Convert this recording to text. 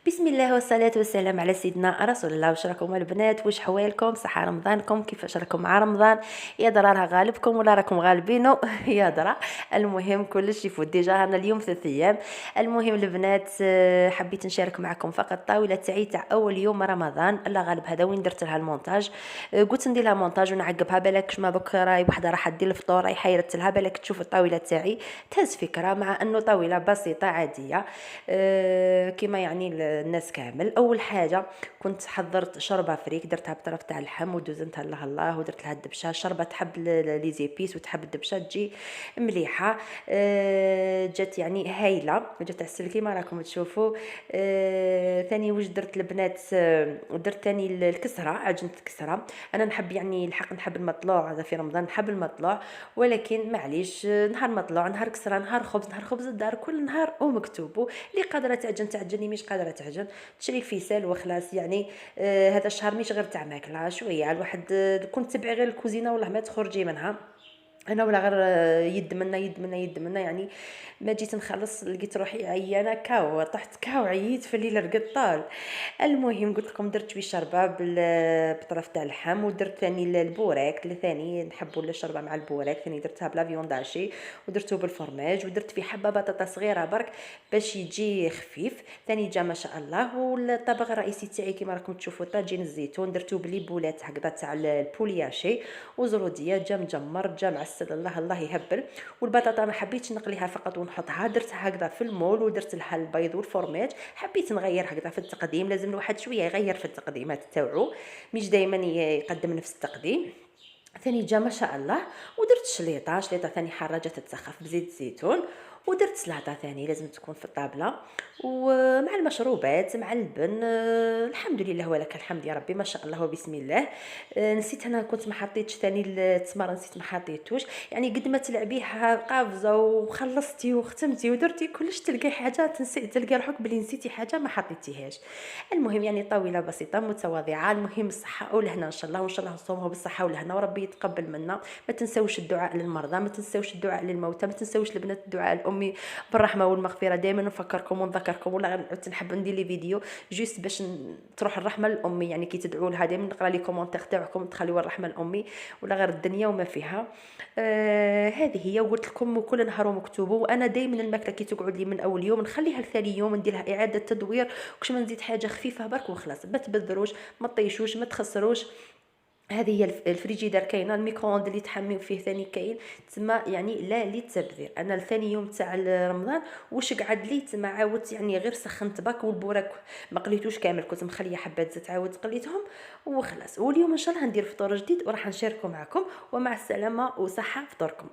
بسم الله والصلاة والسلام على سيدنا رسول الله. واش راكم البنات؟ واش حوالكم؟ صحة رمضانكم؟ كيفاش راكم مع رمضان؟ يا درا راه غالبكم ولا راكم غالبينو؟ يا درا. المهم كلش يفوت ديجا، انا اليوم 3 ايام. المهم البنات، حبيت نشارك معكم فقط طاولة تاعي تاع اول يوم رمضان. الله غالب هذا وين درت لها المونتاج. قلت ندير لها مونتاج ونعقبها، بالك ما بك راي وحده راح دير الفطور راي حيرت لها، بالك تشوف الطاوله تاعي تهز فكره، مع انه طاوله بسيطه عاديه. كما يعني الناس كامل. اول حاجه كنت حضرت شوربه فريك، درتها بطرف تاع اللحم ودوزنتها لها الله، ودرت لها الدبشه. الشوربه تحب لي زيبيس وتحب الدبشه تجي مليحه. جات يعني هايله، جات عسل كيما راكم تشوفوا. ثاني واش درت البنات؟ درت ثاني الكسره، عجنت الكسره. انا نحب يعني الحق نحب المطلوع، هذا في رمضان نحب المطلوع، ولكن معليش نهار مطلوع نهار كسره نهار خبز نهار خبز الدار كل نهار ومكتوب. اللي قادره تعجن تعجني، مش قادره تعجن تشري فيسال وخلاص يعني. هذا الشهر مش غير تاع ماكله شويه الواحد. كنت تبعي غير الكوزينه والله ما تخرجي منها. انا ولا غير يد منا يد منا يد منا يعني. ما جيت نخلص لقيت روحي عيانه كاو، طحت كاو عييت في الليل رقدت طال. المهم قلت لكم درت شويه شربه بطرف تاع اللحم، ودرت ثاني البوراك ثاني نحبوا الشربه مع البوراك ثاني درتها بلا فيون داشي، ودرته بالفرماج، ودرت فيه حبه بطاطا صغيره برك باش يجي خفيف. ثاني جا ما شاء الله. والطبق الرئيسي تاعي كما راكم تشوفوا طاجين الزيتون، درتو بلي بولات هكذا تاع البولياشي وزروديه، جا مجمر جا معسل الله الله يهبل. والبطاطا ما حبيتش نقليها فقط ونحطها، درتها هكذا في المول، ودرت لها البيض والفرماج. حبيت نغير هكذا في التقديم، لازم الواحد شويه يغير في التقديمات تاوعو، مش دائما يقدم نفس التقديم. ثاني جا ما شاء الله. ودرت شليطه ثاني حاره جات تسخف بزيت الزيتون، ودرت سلطه ثاني لازم تكون في الطابله، ومع المشروبات مع اللبن. الحمد لله ولك الحمد يا ربي ما شاء الله وبسم الله. نسيت انا كنت ما حطيتش ثاني التمر، نسيت ما حطيتوش يعني. قد ما تلعبيها قافزه وخلصتي وختمتي ودرتي كلش تلقاي حاجه تنسي، تلقى روحك بلي نسيتي حاجه ما حطيتيهاش. المهم يعني طاوله بسيطه متواضعه. المهم الصحه والهنا ان شاء الله، وان شاء الله نصومها بالصحه والهنا وربي يتقبل منا. ما تنسوش الدعاء للمرضى، ما تنسوش الدعاء للموتى، ما تنسوش البنات الدعاء الامي بالرحمه والمغفره. دائما نفكركم ونذكركم، ولا غير نحب ندير لي فيديو جوست باش تروح الرحمه لامي، يعني كي تدعوا لها دائما نقرا لي كومونتير تاعكم تخليوا الرحمه لامي، ولا غير الدنيا وما فيها. هذه هي. وقلت لكم كل نهار مكتوبه. وانا دائما الماكله كي تقعد لي من اول يوم نخليها لثاني يوم ندير لها اعاده تدوير، وكش ما نزيد حاجه خفيفه برك وخلاص. ما تبذروش ما طيشوش ما تخسروش. هذه هي الفريجيدار كاينه، الميكرووند اللي تحميو فيه ثاني كاين تما، يعني لا للتبذير. انا الثاني يوم تاع رمضان واش قعد لي تما عاودت يعني غير سخنت باك، والبوراك ما قليتوش كامل، كنت مخليه حبات زيت عاودت قليتهم وخلاص. واليوم ان شاء الله ندير فطور جديد وراح نشاركه معكم. ومع السلامه وصحه فطوركم.